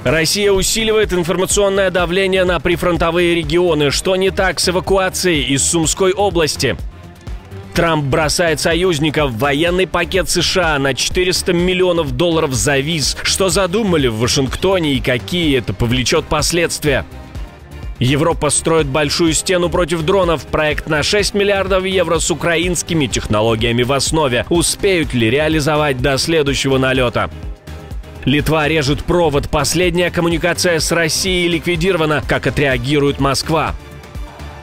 Россия усиливает информационное давление на прифронтовые регионы. Что не так с эвакуацией из Сумской области? Трамп бросает союзников. Военный пакет США на $400 миллионов завис. Что задумали в Вашингтоне и какие это повлечет последствия? Европа строит большую стену против дронов. Проект на 6 миллиардов евро с украинскими технологиями в основе. Успеют ли реализовать до следующего налета? Литва режет провод. Последняя коммуникация с Россией ликвидирована. Как отреагирует Москва?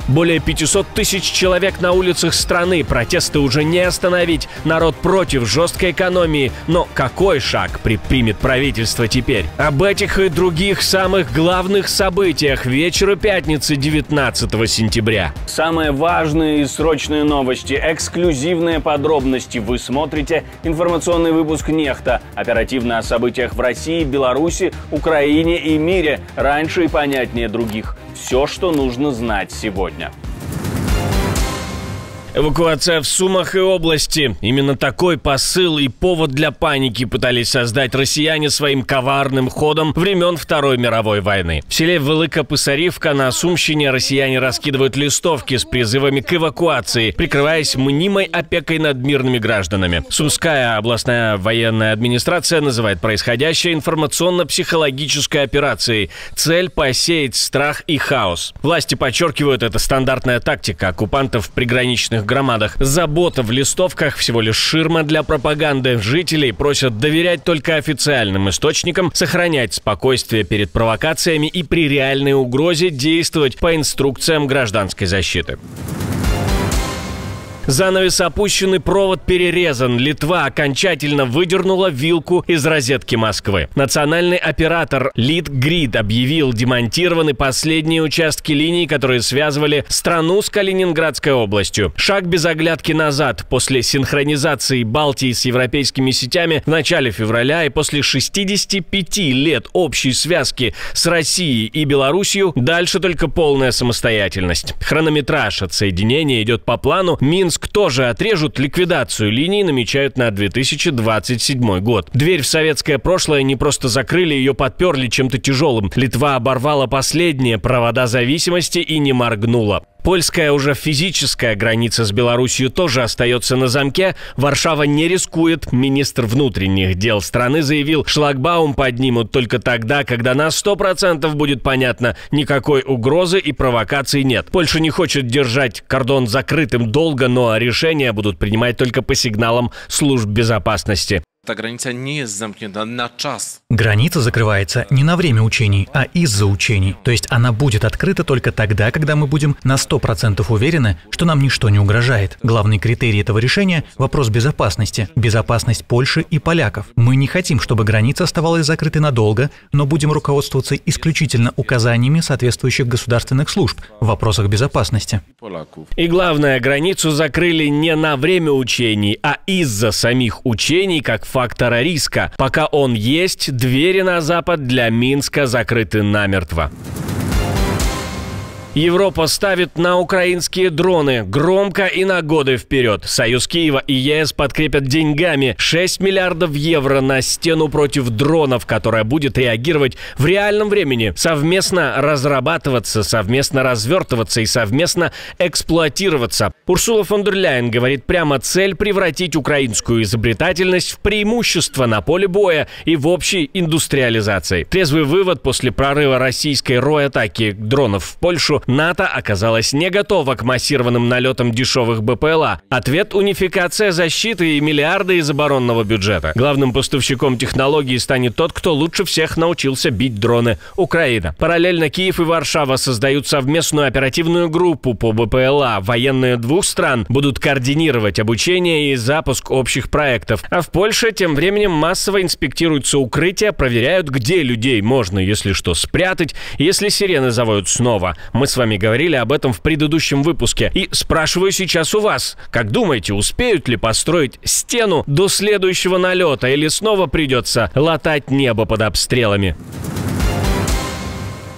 Более 500 тысяч человек на улицах страны. Протесты уже не остановить. Народ против жесткой экономии. Но какой шаг предпримет правительство теперь? Об этих и других самых главных событиях вечера пятницы 19 сентября. Самые важные и срочные новости, эксклюзивные подробности. Вы смотрите информационный выпуск «Нехта». Оперативно о событиях в России, Беларуси, Украине и мире. Раньше и понятнее других. Все, что нужно знать сегодня. Эвакуация в Сумах и области. Именно такой посыл и повод для паники пытались создать россияне своим коварным ходом времен Второй мировой войны. В селе Велика-Писарівка на Сумщине россияне раскидывают листовки с призывами к эвакуации, прикрываясь мнимой опекой над мирными гражданами. Сумская областная военная администрация называет происходящее информационно-психологической операцией. Цель – посеять страх и хаос. Власти подчеркивают, это стандартная тактика оккупантов в приграничных громадах. Забота в листовках всего лишь ширма для пропаганды. Жителей просят доверять только официальным источникам, сохранять спокойствие перед провокациями и при реальной угрозе действовать по инструкциям гражданской защиты. Занавес опущен и провод перерезан. Литва окончательно выдернула вилку из розетки Москвы. Национальный оператор Литгрид объявил, демонтированы последние участки линий, которые связывали страну с Калининградской областью. Шаг без оглядки назад. После синхронизации Балтии с европейскими сетями в начале февраля и после 65 лет общей связки с Россией и Белоруссией дальше только полная самостоятельность. Хронометраж отсоединения идет по плану. Минск тоже отрежут, ликвидацию линий намечают на 2027 год. Дверь в советское прошлое не просто закрыли, ее подперли чем-то тяжелым. Литва оборвала последние провода зависимости и не моргнула. Польская уже физическая граница с Белоруссией тоже остается на замке. Варшава не рискует. Министр внутренних дел страны заявил, шлагбаум поднимут только тогда, когда на 100% будет понятно, никакой угрозы и провокаций нет. Польша не хочет держать кордон закрытым долго, но решения будут принимать только по сигналам служб безопасности. Та граница не есть замкнута на час. Граница закрывается не на время учений, а из-за учений. То есть она будет открыта только тогда, когда мы будем на 100% уверены, что нам ничто не угрожает. Главный критерий этого решения – вопрос безопасности. Безопасность Польши и поляков. Мы не хотим, чтобы граница оставалась закрытой надолго, но будем руководствоваться исключительно указаниями соответствующих государственных служб в вопросах безопасности. И главное, границу закрыли не на время учений, а из-за самих учений, как фактора риска. Пока он есть, двери на запад для Минска закрыты намертво. Европа ставит на украинские дроны громко и на годы вперед. Союз Киева и ЕС подкрепят деньгами 6 миллиардов евро на стену против дронов, которая будет реагировать в реальном времени, совместно разрабатываться, совместно развертываться и совместно эксплуатироваться. Урсула фон дер Ляйен говорит прямо: цель превратить украинскую изобретательность в преимущество на поле боя и в общей индустриализации. Трезвый вывод: после прорыва российской РО-атаки дронов в Польшу НАТО оказалась не готова к массированным налетам дешевых БПЛА. Ответ – унификация защиты и миллиарды из оборонного бюджета. Главным поставщиком технологий станет тот, кто лучше всех научился бить дроны – Украина. Параллельно Киев и Варшава создают совместную оперативную группу по БПЛА. Военные двух стран будут координировать обучение и запуск общих проектов. А в Польше тем временем массово инспектируются укрытия, проверяют, где людей можно, если что, спрятать, если сирены завоют снова. Мы с вами говорили об этом в предыдущем выпуске. И спрашиваю сейчас у вас, как думаете, успеют ли построить стену до следующего налета или снова придется латать небо под обстрелами?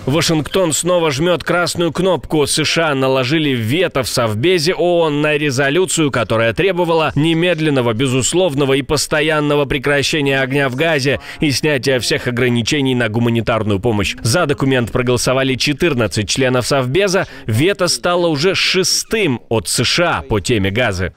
Вашингтон снова жмет красную кнопку. США наложили вето в Совбезе ООН на резолюцию, которая требовала немедленного, безусловного и постоянного прекращения огня в Газе и снятия всех ограничений на гуманитарную помощь. За документ проголосовали 14 членов Совбеза. Вето стало уже 6-м от США по теме Газы.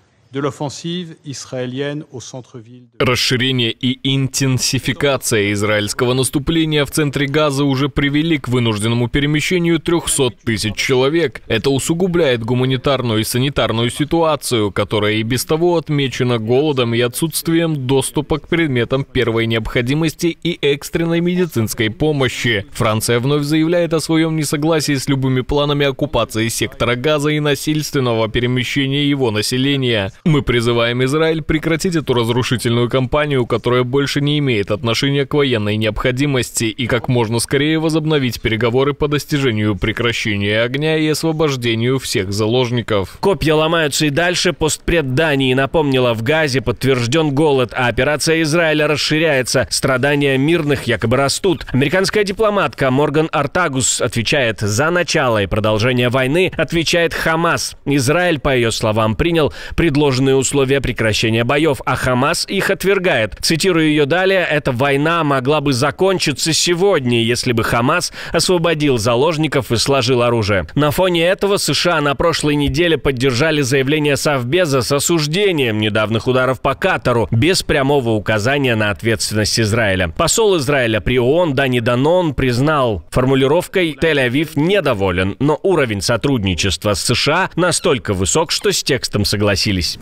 Расширение и интенсификация израильского наступления в центре Газа уже привели к вынужденному перемещению 300 тысяч человек. Это усугубляет гуманитарную и санитарную ситуацию, которая и без того отмечена голодом и отсутствием доступа к предметам первой необходимости и экстренной медицинской помощи. Франция вновь заявляет о своем несогласии с любыми планами оккупации сектора Газа и насильственного перемещения его населения. Мы призываем Израиль прекратить эту разрушительную кампанию, которая больше не имеет отношения к военной необходимости, и как можно скорее возобновить переговоры по достижению прекращения огня и освобождению всех заложников. Копья ломаются и дальше. Постпред Дании напомнила, в Газе подтвержден голод, а операция Израиля расширяется. Страдания мирных якобы растут. Американская дипломатка Морган Ортагус отвечает: за начало и продолжение войны отвечает Хамас. Израиль, по ее словам, принял предложенные условия прекращения боев, а Хамас их отвергает. Цитирую ее далее: «Эта война могла бы закончиться сегодня, если бы Хамас освободил заложников и сложил оружие». На фоне этого США на прошлой неделе поддержали заявление Совбеза с осуждением недавних ударов по Катару, без прямого указания на ответственность Израиля. Посол Израиля при ООН Дани Данон признал: формулировкой «Тель-Авив недоволен», но уровень сотрудничества с США настолько высок, что с текстом согласились.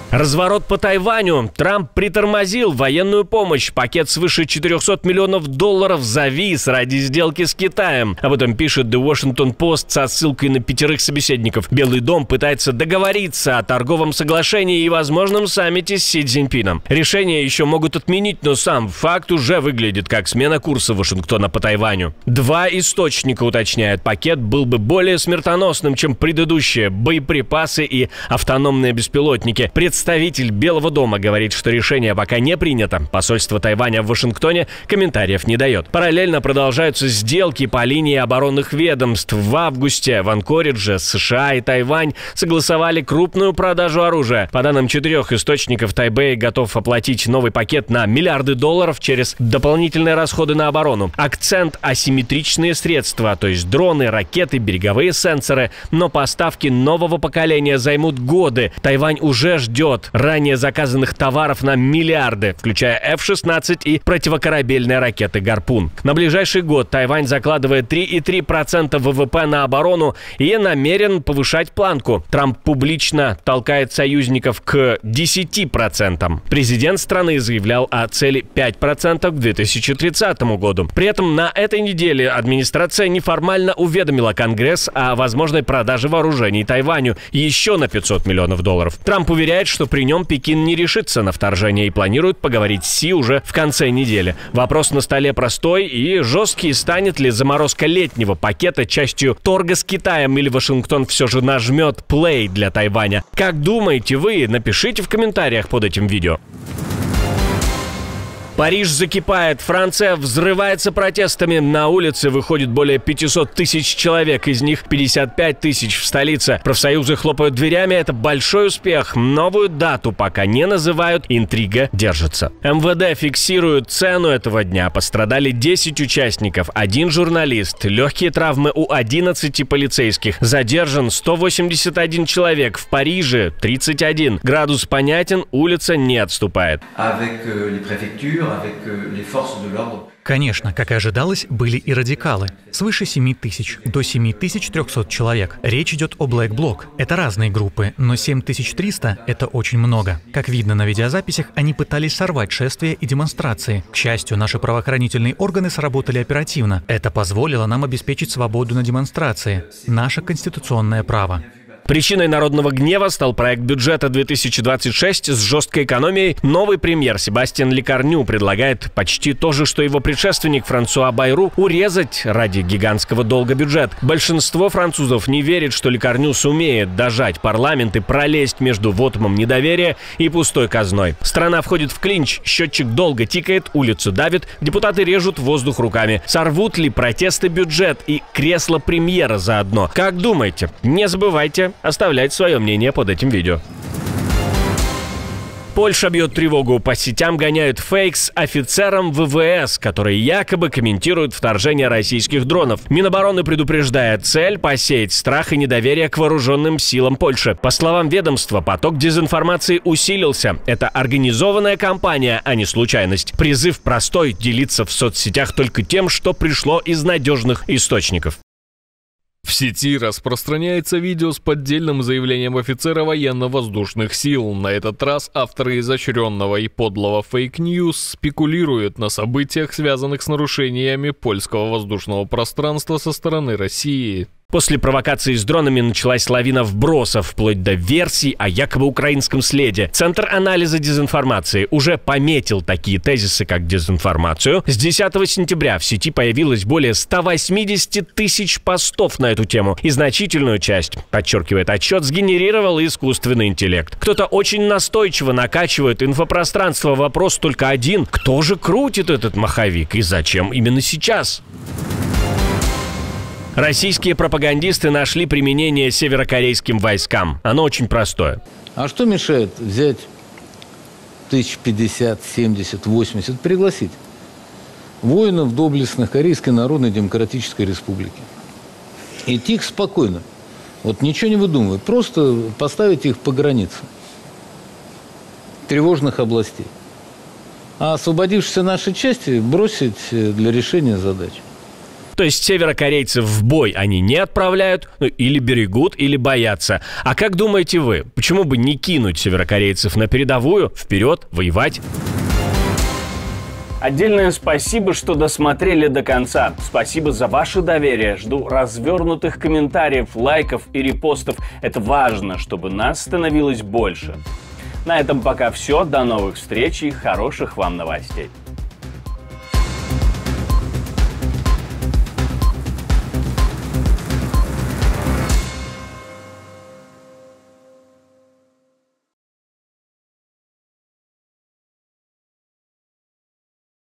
Разворот по Тайваню. Трамп притормозил военную помощь. Пакет свыше $400 миллионов завис ради сделки с Китаем. Об этом пишет The Washington Post со ссылкой на 5 собеседников. Белый дом пытается договориться о торговом соглашении и возможном саммите с Си Цзиньпином. Решение еще могут отменить, но сам факт уже выглядит как смена курса Вашингтона по Тайваню. 2 источника уточняют: пакет был бы более смертоносным, чем предыдущие: боеприпасы и автономные беспилотники. Представитель Белого дома говорит, что решение пока не принято. Посольство Тайваня в Вашингтоне комментариев не дает. Параллельно продолжаются сделки по линии оборонных ведомств. В августе в Анкоридже США и Тайвань согласовали крупную продажу оружия. По данным 4 источников, Тайбэй готов оплатить новый пакет на миллиарды долларов через дополнительные расходы на оборону. Акцент — асимметричные средства, то есть дроны, ракеты, береговые сенсоры. Но поставки нового поколения займут годы. Тайвань уже ждет ранее заказанных товаров на миллиарды, включая F-16 и противокорабельные ракеты «Гарпун». На ближайший год Тайвань закладывает 3,3% ВВП на оборону и намерен повышать планку. Трамп публично толкает союзников к 10%. Президент страны заявлял о цели 5% к 2030 году. При этом на этой неделе администрация неформально уведомила Конгресс о возможной продаже вооружений Тайваню еще на $500 миллионов. Трамп уверяет, что при нем Пекин не решится на вторжение и планирует поговорить с Си уже в конце недели. Вопрос на столе простой и жесткий: станет ли заморозка летнего пакета частью торга с Китаем, или Вашингтон все же нажмет плей для Тайваня? Как думаете вы? Напишите в комментариях под этим видео. Париж закипает, Франция взрывается протестами. На улицы выходит более 500 тысяч человек, из них 55 тысяч в столице. Профсоюзы хлопают дверями, это большой успех. Новую дату пока не называют, интрига держится. МВД фиксирует цену этого дня. Пострадали 10 участников, 1 журналист, легкие травмы у 11 полицейских. Задержан 181 человек, в Париже 31. Градус понятен, улица не отступает. Конечно, как и ожидалось, были и радикалы. Свыше 7 тысяч до 7300 человек. Речь идет о Black Bloc. Это разные группы, но 7300 — это очень много. Как видно на видеозаписях, они пытались сорвать шествия и демонстрации. К счастью, наши правоохранительные органы сработали оперативно. Это позволило нам обеспечить свободу на демонстрации. Наше конституционное право. Причиной народного гнева стал проект бюджета 2026 с жесткой экономией. Новый премьер Себастьян Лекарню предлагает почти то же, что его предшественник Франсуа Байру, урезать ради гигантского долга бюджет. Большинство французов не верит, что Лекарню сумеет дожать парламент и пролезть между вотумом недоверия и пустой казной. Страна входит в клинч, счетчик долго тикает, улицу давит, депутаты режут воздух руками. Сорвут ли протесты бюджет и кресло премьера заодно? Как думаете? Не забывайте оставлять свое мнение под этим видео. Польша бьет тревогу. По сетям гоняют фейк с офицером ВВС, который якобы комментирует вторжение российских дронов. Минобороны предупреждает: цель – посеять страх и недоверие к вооруженным силам Польши. По словам ведомства, поток дезинформации усилился. Это организованная кампания, а не случайность. Призыв простой – делиться в соцсетях только тем, что пришло из надежных источников. В сети распространяется видео с поддельным заявлением офицера военно-воздушных сил. На этот раз авторы изощренного и подлого фейк-ньюс спекулируют на событиях, связанных с нарушениями польского воздушного пространства со стороны России. После провокации с дронами началась лавина вбросов, вплоть до версий о якобы украинском следе. Центр анализа дезинформации уже пометил такие тезисы, как дезинформацию. С 10 сентября в сети появилось более 180 тысяч постов на эту тему. И значительную часть, подчеркивает отчет, сгенерировал искусственный интеллект. Кто-то очень настойчиво накачивает инфопространство. Вопрос только один: кто же крутит этот маховик и зачем именно сейчас? Российские пропагандисты нашли применение северокорейским войскам. Оно очень простое. А что мешает взять 1050, 70, 80, пригласить воинов доблестных Корейской Народно-Демократической Республики? Идти спокойно. Вот ничего не выдумывать. Просто поставить их по границе тревожных областей. А освободившиеся наши части бросить для решения задач. То есть северокорейцев в бой они не отправляют, или берегут, или боятся. А как думаете вы, почему бы не кинуть северокорейцев на передовую, вперед, воевать? Отдельное спасибо, что досмотрели до конца. Спасибо за ваше доверие. Жду развернутых комментариев, лайков и репостов. Это важно, чтобы нас становилось больше. На этом пока все. До новых встреч и хороших вам новостей.